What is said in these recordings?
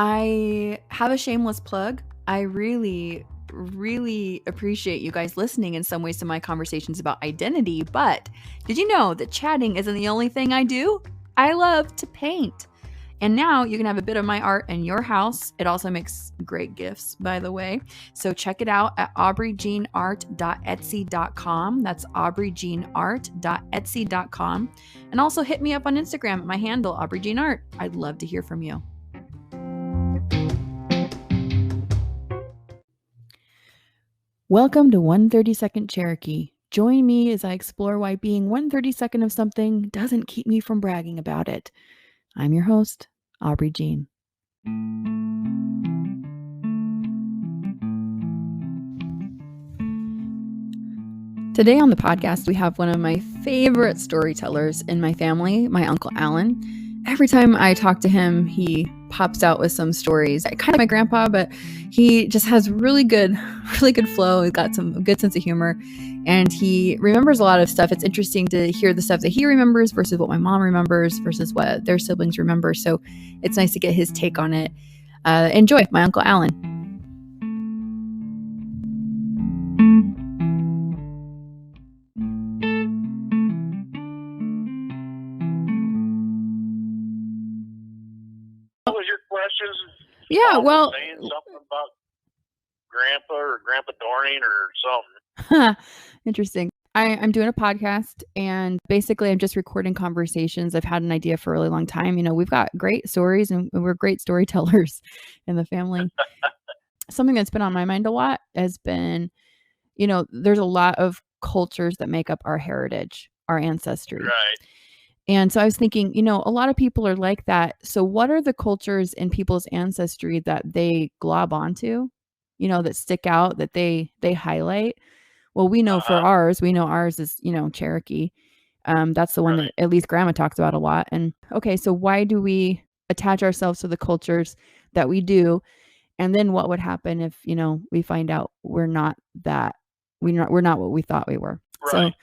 I have a shameless plug. I really appreciate you guys listening in some ways to my conversations about identity, but did you know that chatting isn't the only thing I do? I love to paint. And now you can have a bit of my art in your house. It also makes great gifts, by the way. So check it out at aubreyjeanart.etsy.com. That's aubreyjeanart.etsy.com. And also hit me up on Instagram at my handle, aubreyjeanart. I'd love to hear from you. Welcome to 132nd Cherokee. Join me as I explore why being 132nd of something doesn't keep me from bragging about it. I'm your host, Aubrey Jean. Today on the podcast, we have one of my favorite storytellers in my family, my Uncle Alan. Every time I talk to him, he pops out with some stories. Kind of like my grandpa, but he just has really good flow. He's got some good sense of humor, and he remembers a lot of stuff. It's interesting to hear the stuff that he remembers versus what my mom remembers versus what their siblings remember. So it's nice to get his take on it. Enjoy, my Uncle Alan. What was your questions? Yeah, well, saying something about Grandpa or Grandpa Dorning or something. Interesting. I'm doing a podcast, and basically I'm just recording conversations I've had an idea for a really long time. You know, we've got great stories and we're great storytellers in the family. Something that's been on my mind a lot has been, you know, there's a lot of cultures that make up our heritage, our ancestry. Right. And so I was thinking, you know, a lot of people are like that. So what are the cultures in people's ancestry that they glob onto, you know, that stick out, that they highlight? Well, we know for ours, is, you know, Cherokee. That's the one that at least Grandma talks about a lot. And okay, so why do we attach ourselves to the cultures that we do? And then what would happen if, you know, we find out we're not what we thought we were. Right.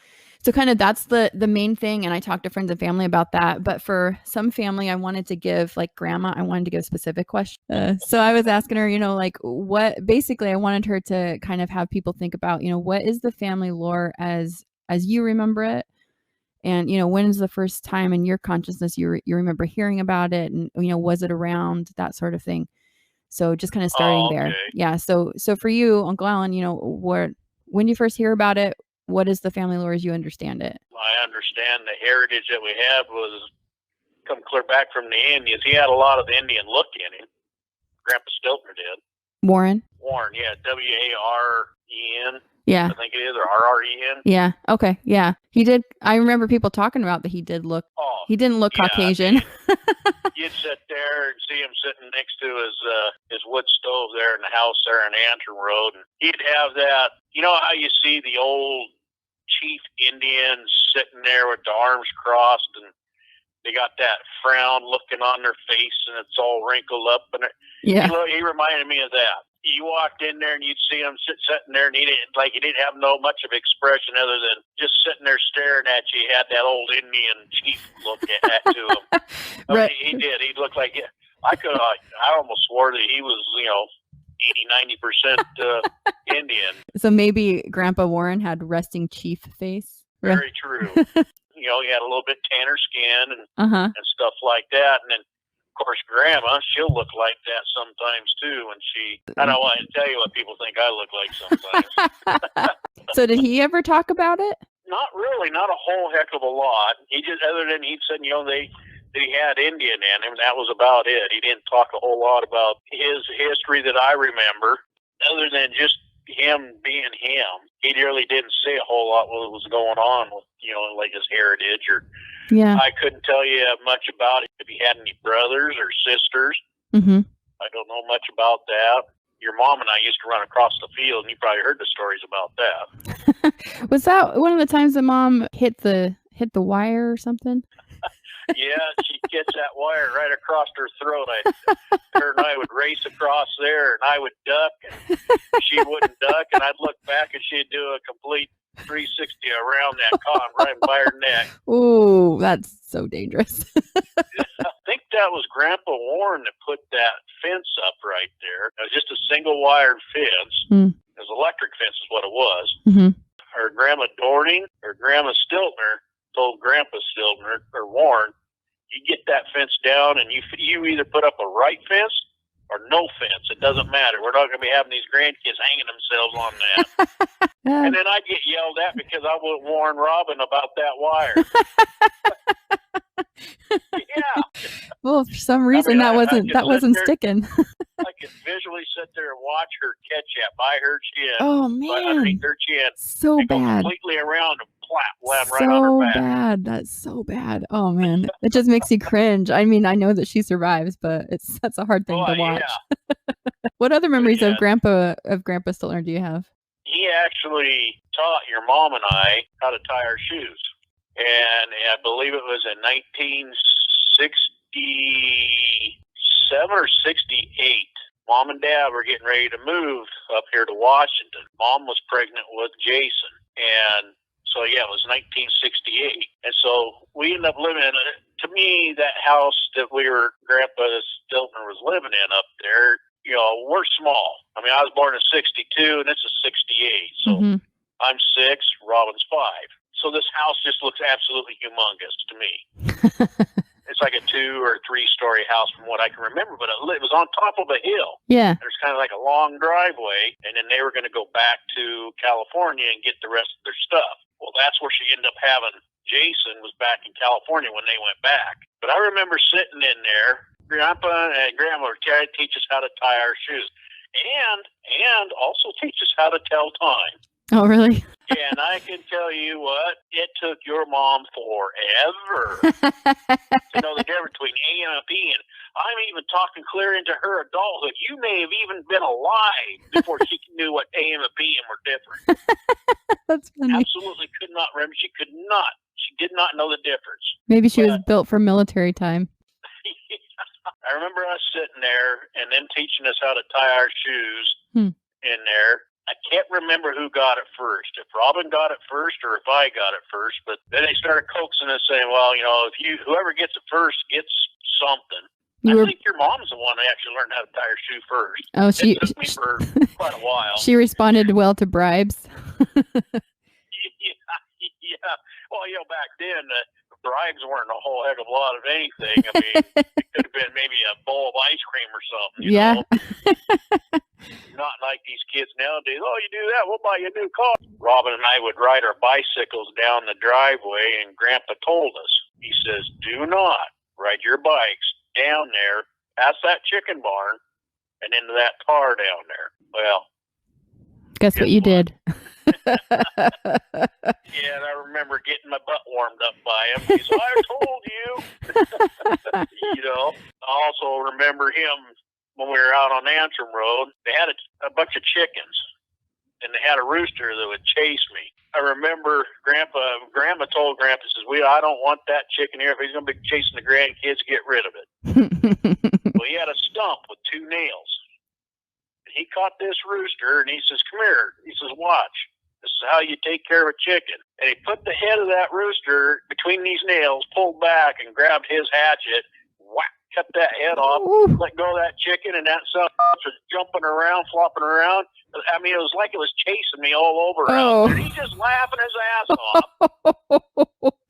So kind of that's the main thing. And I talked to friends and family about that. But for some family, I wanted to give, like Grandma, I wanted to give specific questions. So I was asking her, you know, like basically I wanted her to kind of have people think about, you know, what is the family lore as you remember it? And, you know, when is the first time in your consciousness you remember hearing about it? And, you know, was it around, that sort of thing? So just kind of starting there. Yeah. So for you, Uncle Alan, you know, when you first hear about it, what is the family lore as you understand it? I understand the heritage that we had was come clear back from the Indians. He had a lot of the Indian look in him. Grandpa Stiltner did. Warren, yeah. W-A-R-E-N. Yeah. I think it is, or R-R-E-N. Yeah. Okay. Yeah. He did. I remember people talking about that he didn't look Caucasian. You'd sit there and see him sitting next to his wood stove there in the house there in Antrim Road. And he'd have that, you know how you see the old chief Indians sitting there with the arms crossed and they got that frown looking on their face and it's all wrinkled up. And he reminded me of that. You walked in there and you'd see him sitting there, and he didn't have much of expression other than just sitting there staring at you. He had that old Indian chief look to him. Right. He did. He looked like I almost swore that he was, you know, 80-90% Indian. So maybe Grandpa Warren had resting chief face. Very true. You know, he had a little bit tanner skin and stuff like that, and then. Of course, Grandma, she'll look like that sometimes too. And I don't want to tell you what people think I look like sometimes. So did he ever talk about it? Not really, not a whole heck of a lot. He just, other than he'd said, you know, that he had Indian in him. That was about it. He didn't talk a whole lot about his history that I remember, other than just him being him. He really didn't say a whole lot what was going on with, you know, like his heritage or. Yeah. I couldn't tell you much about it, if he had any brothers or sisters. Mm-hmm. I don't know much about that. Your mom and I used to run across the field, and you probably heard the stories about that. Was that one of the times that Mom hit the wire or something? Yeah, she gets that wire right across her throat. Her and I would race across there, and I would duck, and she wouldn't duck, and I'd look back, and she'd do a complete 360 around that con right by her neck. Ooh, that's so dangerous. I think that was Grandpa Warren that put that fence up right there. It was just a single wired fence. It was electric fence is what it was. Her Grandma Dorning or Grandma Stiltner told Grandpa Stiltner or Warren, you get that fence down and you either put up a right fence or no fence. It doesn't matter. We're not going to be having these grandkids hanging themselves on that. And then I get yelled at because I wouldn't warn Robin about that wire. Yeah. Well, for some reason that wasn't sticking. I could visually sit there and watch her catch that by her chin. Oh man, underneath her chin. So and bad. Go completely around and land right so on her back. Bad. That's so bad. Oh man, it just makes you cringe. I mean, I know that she survives, but that's a hard thing to watch. Yeah. What other memories of Grandpa Stiltner do you have? He actually taught your mom and I how to tie our shoes. And I believe it was in 1967 or 68. Mom and Dad were getting ready to move up here to Washington. Mom was pregnant with Jason. And so, yeah, it was 1968. And so we ended up living in it. To me, that house that Grandpa Stiltner was living in up there, you know, we're small. I mean, I was born in 62 and this is 68. So I'm 6, Robin's 5. So this house just looks absolutely humongous to me. It's like a 2 or 3 story house from what I can remember, but it was on top of a hill. Yeah. There's kind of like a long driveway, and then they were going to go back to California and get the rest of their stuff. Well, that's where she ended up having Jason was back in California when they went back. But I remember sitting in there, Grandpa and Grandma were trying to teach us how to tie our shoes and also teach us how to tell time. Oh, really? Yeah, and I can tell you what, it took your mom forever to know the difference between AM and PM. I'm even talking clear into her adulthood. You may have even been alive before she knew what AM and PM were different. That's funny. Absolutely could not remember. She could not. She did not know the difference. Maybe she was built for military time. I remember us sitting there and them teaching us how to tie our shoes in there. I can't remember who got it first, if Robin got it first or if I got it first, but then they started coaxing us saying, well, you know, whoever gets it first gets something. I think your mom's the one that actually learned how to tie her shoe first. Oh, it took me for quite a while. She responded well to bribes. Yeah. Well, you know, back then, bribes weren't a whole heck of a lot of anything. I mean, it could have been maybe a bowl of ice cream or something, you know? Not like these kids nowadays. Oh, you do that, we'll buy you a new car. Robin and I would ride our bicycles down the driveway, and Grandpa told us, he says, do not ride your bikes down there, past that chicken barn, and into that car down there. Well, guess what you did. Yeah, and I remember getting my butt warmed up by him. He said, I told you. You know, I also remember him when we were out on Antrim Road. They had a bunch of chickens, and they had a rooster that would chase me. I remember Grandma told Grandpa, says, I don't want that chicken here. If he's going to be chasing the grandkids, get rid of it. Well, he had a stump with 2 nails. He caught this rooster, and he says, come here. He says, watch. This is how you take care of a chicken. And he put the head of that rooster between these nails, pulled back, and grabbed his hatchet, whack, cut that head off, let go of that chicken, and that son was jumping around, flopping around. I mean, it was like it was chasing me all over out there. He's just laughing his ass off.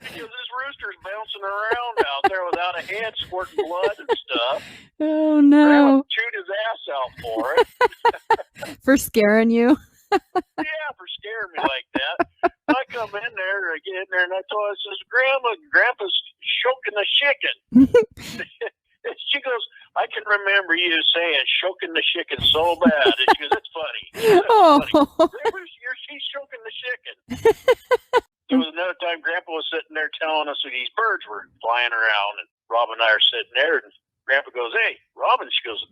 Because this rooster's bouncing around out there without a head, squirting blood and stuff. Oh, no. Grandma chewed his ass out for it. For scaring you? Yeah, for scaring me like that. I come in there, I get in there, and I told her, I says, Grandpa's choking the chicken. She goes, I can remember you saying choking the chicken so bad. And she goes, that's funny. Funny. She's choking the chicken. There was another time Grandpa was sitting there telling us that these birds were flying around, and Robin and I are sitting there, and Grandpa goes, hey, Robin, she goes,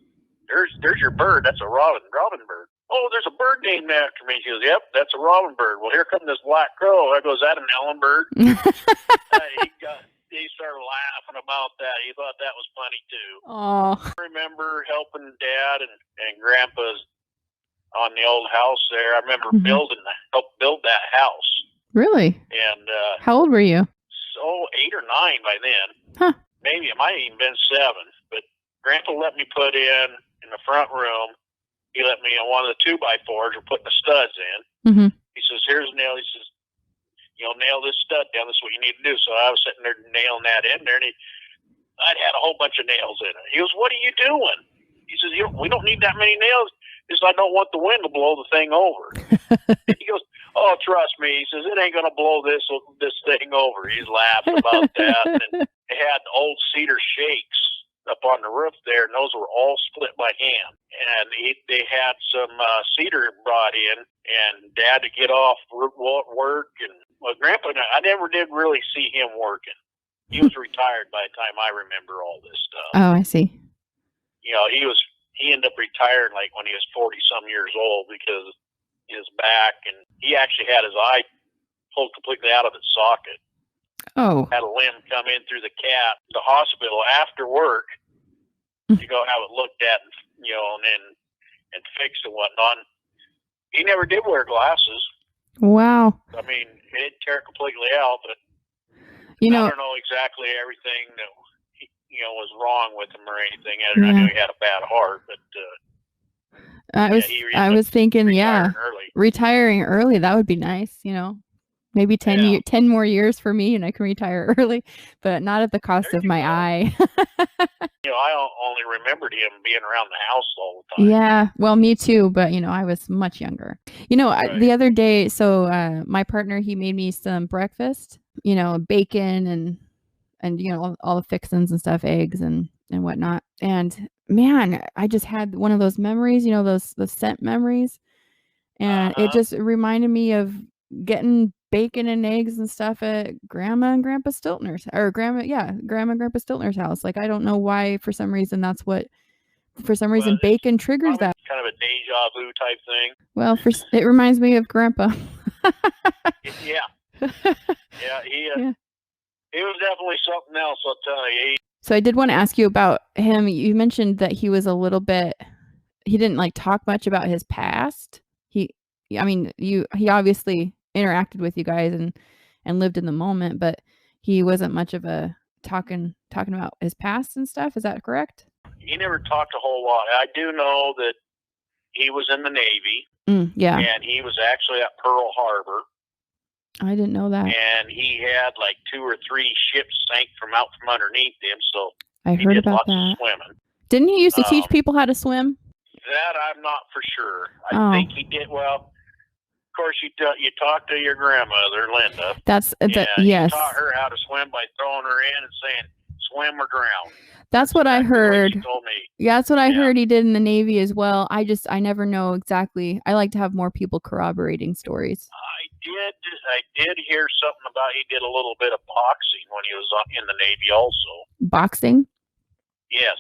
there's your bird. That's a robin bird. Oh, there's a bird named after me. She goes, yep, that's a robin bird. Well, here comes this black crow. I goes, is that an Ellen bird? He started laughing about that. He thought that was funny, too. Oh. I remember helping Dad and Grandpa's on the old house there. I remember helped build that house. Really? And how old were you? So 8 or 9 by then. Huh. maybe it might have even been 7, but Grandpa let me put in the front room. He let me on one of the 2x4s. We're putting the studs in. Mm-hmm. He says, "Here's a nail." He says, nail this stud down. This is what you need to do. So I was sitting there nailing that in there, and I'd had a whole bunch of nails in it. He goes, "What are you doing?" He says, "We don't need that many nails." He says, "I don't want the wind to blow the thing over." He goes, "Oh, trust me." He says, "It ain't going to blow this thing over." He's laughing about that. And they had old cedar shakes up on the roof there, and those were all split by hand. And they had some cedar brought in, and Dad to get off work. And Grandpa, I never did really see him working. He was retired by the time I remember all this stuff. Oh, I see. He ended up retiring like when he was 40-some years old because his back, and he actually had his eye pulled completely out of its socket. Oh. Had a limb come in through the hospital after work to go have it looked at, and fixed and whatnot. He never did wear glasses. Wow. I mean, it didn't tear completely out, but I don't know exactly everything that was wrong with him or anything. I knew he had a bad heart, but I was thinking, retiring early, that would be nice, maybe 10 more years for me and I can retire early, but not at the cost of my eye. I only remembered him being around the house all the time. Yeah, well, me too, but I was much younger. Right. The other day, so my partner, he made me some breakfast, bacon and all the fixins and stuff, eggs and whatnot. And man, I just had one of those memories, those scent memories. And it just reminded me of getting bacon and eggs and stuff at Grandma and Grandpa Stiltner's, or Grandma and Grandpa Stiltner's house. Like, I don't know why, for some reason, bacon triggers that. Kind of a deja vu type thing. Well, it reminds me of Grandpa. Yeah. He was definitely something else, I'll tell you. So I did want to ask you about him. You mentioned that he was he didn't talk much about his past. He obviously interacted with you guys and lived in the moment, but he wasn't much of a talking about his past and stuff. Is that correct? He never talked a whole lot. I do know that he was in the Navy. Yeah. And he was actually at Pearl Harbor. I didn't know that. And he had like 2 or 3 ships sank from underneath him. So I heard about that. Of swimming. Didn't he used to teach people how to swim? That I'm not for sure. I think he did. Well, of course, you talk to your grandmother, Linda. Yes. You taught her how to swim by throwing her in and saying, "Swim or drown." That's what I heard. What she told me. Yeah, that's what I heard he did in the Navy as well. I never know exactly. I like to have more people corroborating stories. I did hear something about he did a little bit of boxing when he was in the Navy also. Boxing? Yes.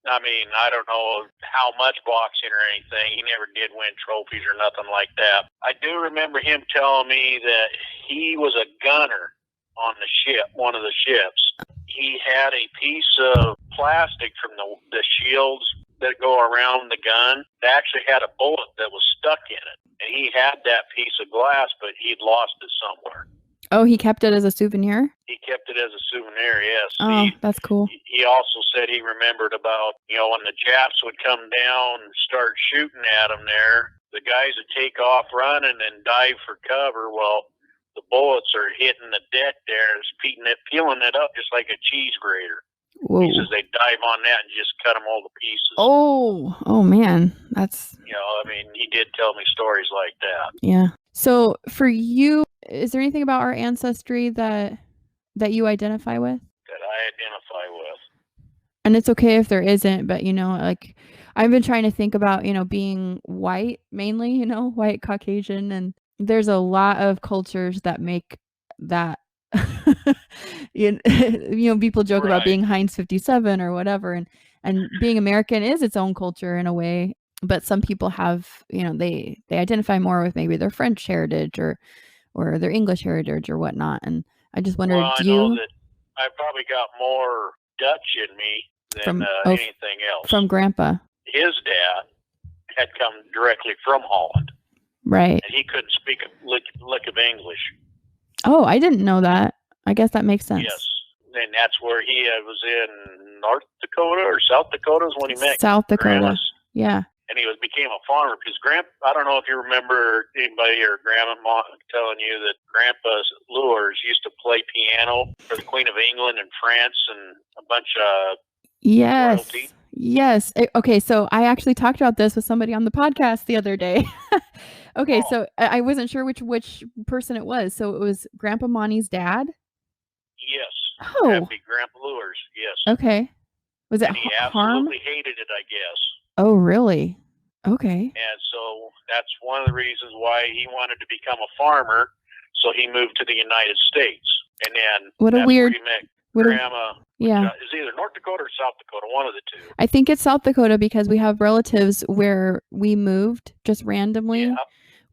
I mean, I don't know how much boxing or anything. He never did win trophies or nothing like that. I do remember him telling me that he was a gunner on the ship, one of the ships. He had a piece of plastic from the shields that go around the gun that actually had a bullet that was stuck in it. And he had that piece of glass, but he'd lost it somewhere. Oh, he kept it as a souvenir? He kept it as a souvenir, yes. Oh, that's cool. He also said he remembered about, when the Japs would come down and start shooting at him there, the guys would take off running and dive for cover. Well, the bullets are hitting the deck there and peeling it up just like a cheese grater. Whoa. He says they dive on that and just cut them all to pieces. Oh man, that's. He did tell me stories like that. Yeah. So for you, is there anything about our ancestry that you identify with? That I identify with. And it's okay if there isn't, but I've been trying to think about being white mainly, white Caucasian, and there's a lot of cultures that make that. People joke about being Heinz 57 or whatever, and being American is its own culture in a way, but some people have they identify more with maybe their French heritage or their English heritage or whatnot. And I just wondered, I know that I've probably got more Dutch in me than anything else. From Grandpa. His dad had come directly from Holland, right? And he couldn't speak a lick of English. Oh, I didn't know that. I guess that makes sense. Yes. and that's where he was in North Dakota or South Dakota is when he met South Dakota. Grandma's. Yeah. And he became a farmer because I don't know if you remember anybody or Grandma telling you that Grandpa's Lures used to play piano for the Queen of England and France and a bunch of royalty. Yes. Okay, so I actually talked about this with somebody on the podcast the other day. Okay, so I wasn't sure which person it was. So it was Grandpa Monty's dad? Yes. Oh. That'd be Grandpa Lures, yes. Okay. Was it and he harm? absolutely hated it, I guess. Oh, really? Okay. And so that's one of the reasons why he wanted to become a farmer. So he moved to the United States. And then What a that's weird, where he met Grandma. Yeah. Is either North Dakota or South Dakota, one of the two. I think it's South Dakota because we have relatives where we moved just randomly. Yeah.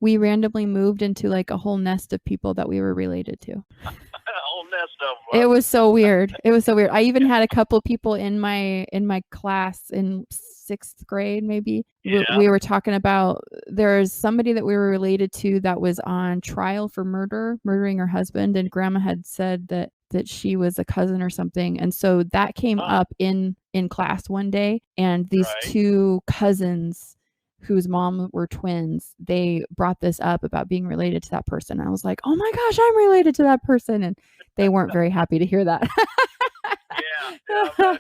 We randomly moved into like a whole nest of people that we were related to. A whole nest of them. It was so weird. It was so weird. I even had a couple people in my class in 6th grade, maybe. Yeah. We were talking about there's somebody that we were related to that was on trial for murdering her husband, and Grandma had said that she was a cousin or something, and so that came up in class one day, and these two cousins whose mom were twins, they brought this up about being related to that person. I was like, oh my gosh, I'm related to that person, and they weren't very happy to hear that. Yeah,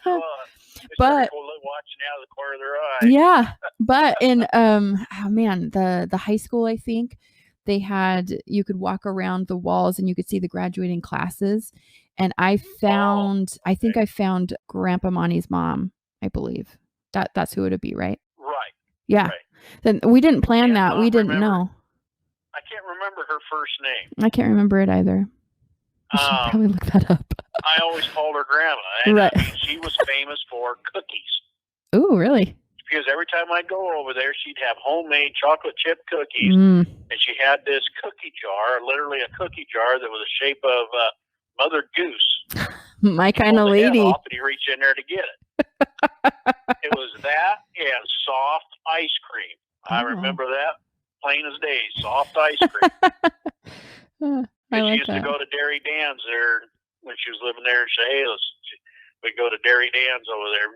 but watching out of the corner of their eye. Yeah, but in oh man, the high school, I think they had, you could walk around the walls and you could see the graduating classes, and I found I think I found Grandpa Monty's mom, I believe. That's who it would be, right? Right. Yeah. Right. Then we didn't plan that. We didn't know. I can't remember her first name. I can't remember it either. I should probably look that up. I always called her Grandma. And right. I mean, she was famous for cookies. Oh, really? Because every time I'd go over there, she'd have homemade chocolate chip cookies. And she had this cookie jar, literally a cookie jar that was the shape of Mother Goose. My kind of lady. Off and you reach in there to get it. It was that and soft ice cream. I remember that plain as day, soft ice cream. She used to go to Dairy Dan's there when she was living there in Chehalis. We'd go to Dairy Dan's over there.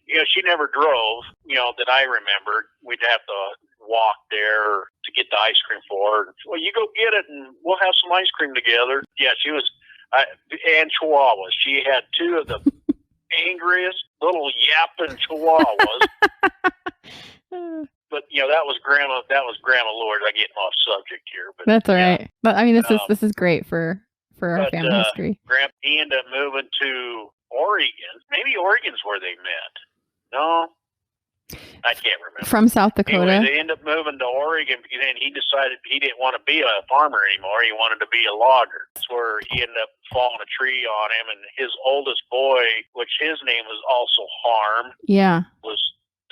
You know, she never drove, that I remember. We'd have to walk there to get the ice cream for her. Well, you go get it and we'll have some ice cream together. Yeah, she was, and Chihuahuas. She had two of the angriest little yapping Chihuahuas. But that was Grandma Lord. I'm getting off subject here, but that's all right. But I mean, this is great for our family history. Grandpa, he ended up moving to Oregon. Maybe Oregon's where they met. No, I can't remember. From South Dakota. Anyway, they ended up moving to Oregon because then he decided he didn't want to be a farmer anymore. He wanted to be a logger. That's where he ended up falling a tree on him, and his oldest boy, which his name was also Harm, was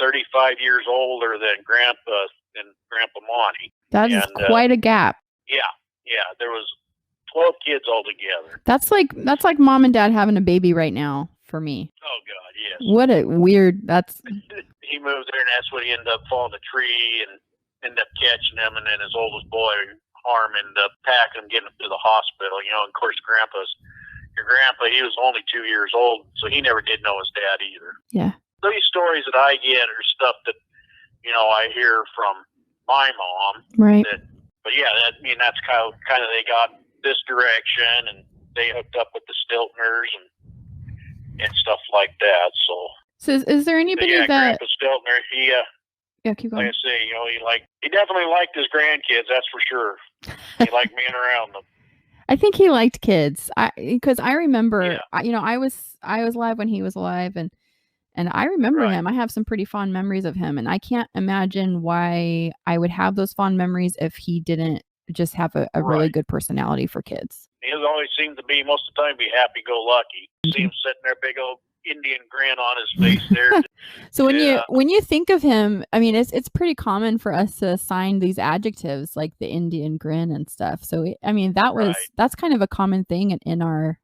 35 years older than Grandpa Monty. That is quite a gap. Yeah. There was 12 kids altogether. That's like mom and dad having a baby right now for me. Oh God, yes. What a weird. He moved there, and that's when he ended up falling a tree and ended up catching him, and then his oldest boy, Harm, ended up packing him, getting him to the hospital. And of course, your grandpa, he was only 2 years old, so he never did know his dad either. Yeah. These stories that I get are stuff that, I hear from my mom. Right. But yeah, that's kind of they got this direction, and they hooked up with the Stiltners and stuff like that. So is there anybody that Grandpa Stiltner, keep going. like I say, he definitely liked his grandkids. That's for sure. He liked being around them. I think he liked kids. Because I remember, I was alive when he was alive, and I remember him. I have some pretty fond memories of him, and I can't imagine why I would have those fond memories if he didn't just have a really good personality for kids. He always seemed to be, most of the time, happy-go-lucky. See him sitting there, big old Indian grin on his face there. So when you think of him, I mean, it's pretty common for us to assign these adjectives like the Indian grin and stuff. So that's kind of a common thing in our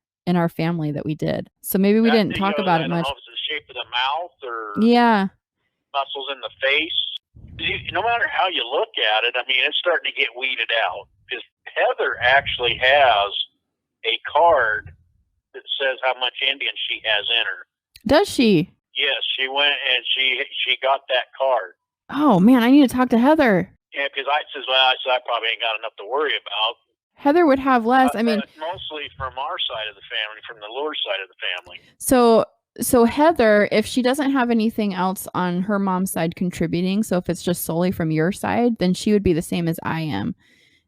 family that we did. So maybe we didn't talk about it much. It's the shape of the mouth or muscles in the face. No matter how you look at it, I mean, it's starting to get weeded out. Because Heather actually has a card that says how much Indian she has in her. Does she? Yes, she went and she got that card. Oh man, I need to talk to Heather. Yeah, because I probably ain't got enough to worry about. Heather would have less. I mean, mostly from our side of the family, from the Lure side of the family. So Heather, if she doesn't have anything else on her mom's side contributing, so if it's just solely from your side, then she would be the same as I am,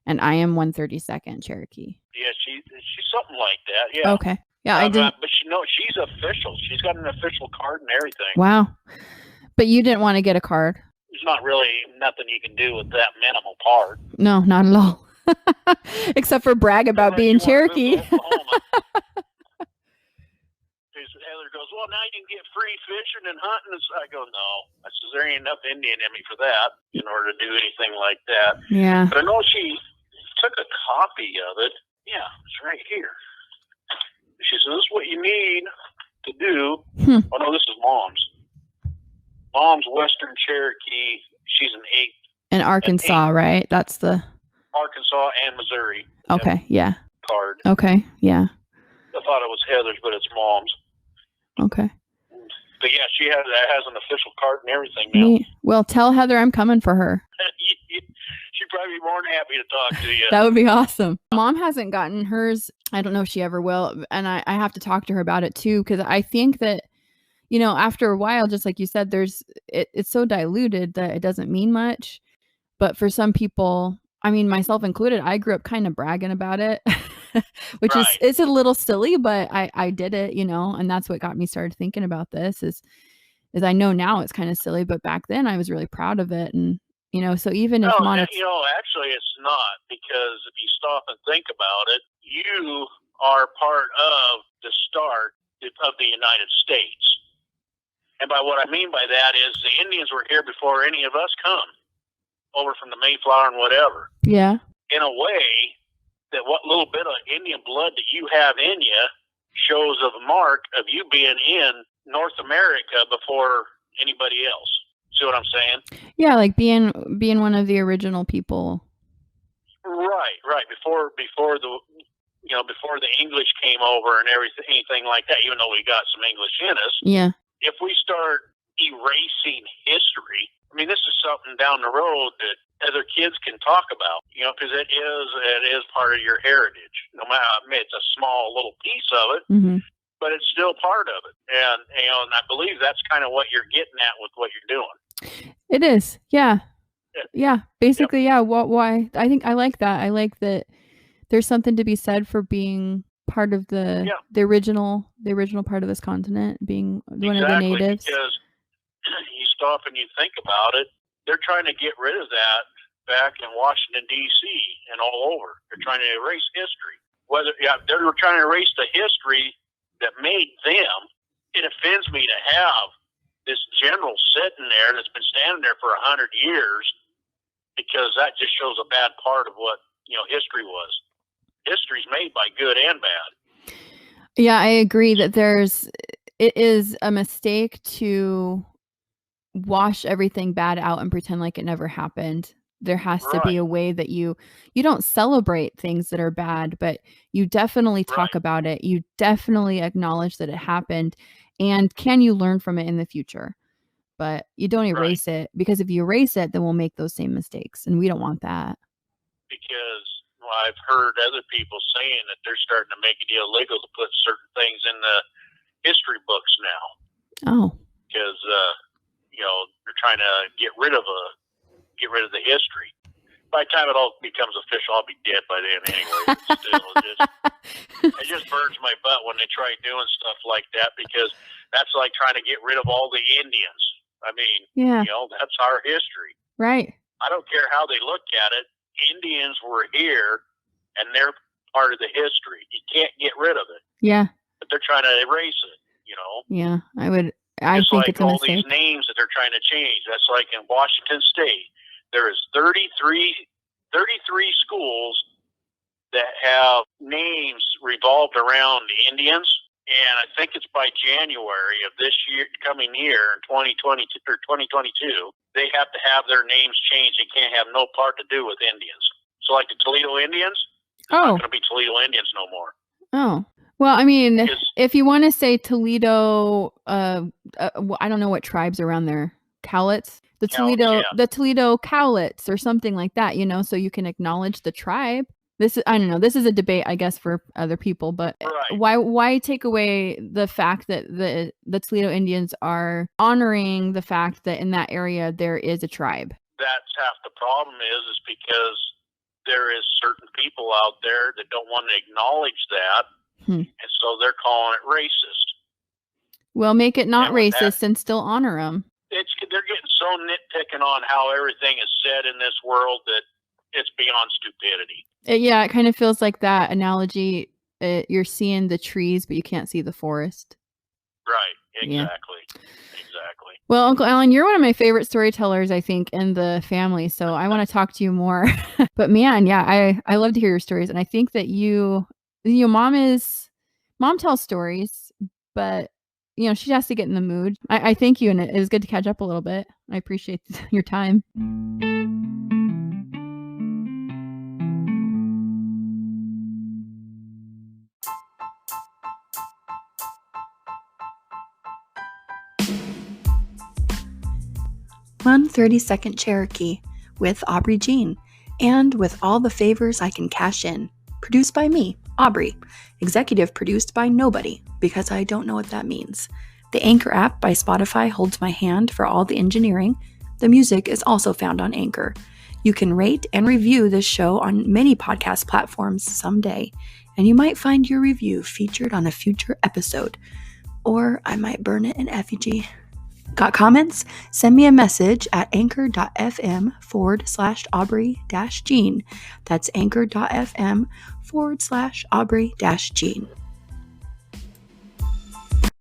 and I am 132nd Cherokee. Yeah, she's something like that. Yeah. Okay. Yeah, I did. But she's official. She's got an official card and everything. Wow. But you didn't want to get a card. There's not really nothing you can do with that minimal part. No, not at all. Except for brag about being Cherokee. Heather goes, well, now you can get free fishing and hunting. I go, no. I says, there ain't enough Indian in me for that in order to do anything like that. Yeah. But I know she took a copy of it. Yeah, it's right here. She says, this is what you need to do. Oh, no, this is Mom's. Mom's Western Cherokee. She's an 8. In Arkansas, right? That's the... Arkansas and Missouri. Okay, yeah. Card. Okay, yeah. I thought it was Heather's, but it's Mom's. Okay. But yeah, she has an official card and everything now. Neat. Well, tell Heather I'm coming for her. She'd probably be more than happy to talk to you. That would be awesome. Mom hasn't gotten hers. I don't know if she ever will. And I have to talk to her about it too, because I think that, you know, after a while, just like you said, it's so diluted that it doesn't mean much. But for some people, I mean, myself included, I grew up kind of bragging about it, which Right. it's a little silly, but I did it, you know, and that's what got me started thinking about this is I know now it's kind of silly, but back then I was really proud of it. And, you know, so even if actually it's not, because if you stop and think about it, you are part of the start of the United States. And by what I mean by that is the Indians were here before any of us come over from the Mayflower and whatever. Yeah. In a way, that what little bit of Indian blood that you have in you shows a mark of you being in North America before anybody else. See what I'm saying? Yeah, like being one of the original people. Right. Before the English came over and anything like that, even though we got some English in us. Yeah. If we start erasing history, I mean, this is something down the road that other kids can talk about, you know, because it is part of your heritage. No matter, I mean, it's a small little piece of it, but it's still part of it. And, you know, and I believe that's kind of what you're getting at with what you're doing. It is. Yeah. Yeah. Basically, yeah. Why? I think I like that. I like that there's something to be said for being part of the original part of this continent, being one of the natives. Because you stop and you think about it, they're trying to get rid of that back in Washington, D.C. and all over. They're trying to erase history. They're trying to erase the history that made them. It offends me to have this general sitting there that's been standing there for 100 years, because that just shows a bad part of what, you know, history was. History's made by good and bad. Yeah, I agree that it is a mistake to wash everything bad out and pretend like it never happened. There has to be a way that you don't celebrate things that are bad, but you definitely talk about it. You definitely acknowledge that it happened, and can you learn from it in the future? But you don't erase it, because if you erase it, then we'll make those same mistakes, and we don't want that. Because I've heard other people saying that they're starting to make it illegal to put certain things in the history books now. Oh. Because, you know, they're trying to get rid of the history. By the time it all becomes official, I'll be dead by then anyway. It just burns my butt when they try doing stuff like that, because that's like trying to get rid of all the Indians. I mean, you know, that's our history. Right. I don't care how they look at it. Indians were here, and they're part of the history. You can't get rid of it. Yeah. But they're trying to erase it, you know? Yeah, I just think like it's a all mistake. These names that they're trying to change. That's like in Washington State. There is 33 schools that have names revolved around the Indians. And I think it's by January of this year, coming year, 2022 or 2022, they have to have their names changed. They can't have no part to do with Indians. So like the Toledo Indians, it's not going to be Toledo Indians no more. Oh, Well, I mean, Is- if you want to say Toledo, I don't know what tribes around there. Cowlitz, the Toledo Cowlitz, or something like that. So you can acknowledge the tribe. I don't know. This is a debate, I guess, for other people. But Right. why take away the fact that the Toledo Indians are honoring the fact that in that area there is a tribe? That's half the problem is because there is certain people out there that don't want to acknowledge that, and so they're calling it racist. Well, make it not racist and still honor them. They're getting so nitpicking on how everything is said in this world that it's beyond stupidity. Yeah, it kind of feels like that analogy. You're seeing the trees, but you can't see the forest. Right. Exactly. Yeah. Exactly. Well, Uncle Alan, you're one of my favorite storytellers, I think, in the family. So I want to talk to you more. But man, yeah, I love to hear your stories, and I think that mom tells stories, but she has to get in the mood. I thank you, and it was good to catch up a little bit. I appreciate your time. One 30-second Cherokee with Aubrey Jean, and with all the favors I can cash in. Produced by me, Aubrey. Executive produced by nobody, because I don't know what that means. The Anchor app by Spotify holds my hand for all the engineering. The music is also found on Anchor. You can rate and review this show on many podcast platforms someday, and you might find your review featured on a future episode. Or I might burn it in effigy. Got comments? Send me a message at anchor.fm/Aubrey-Jean. That's anchor.fm/Aubrey-Jean.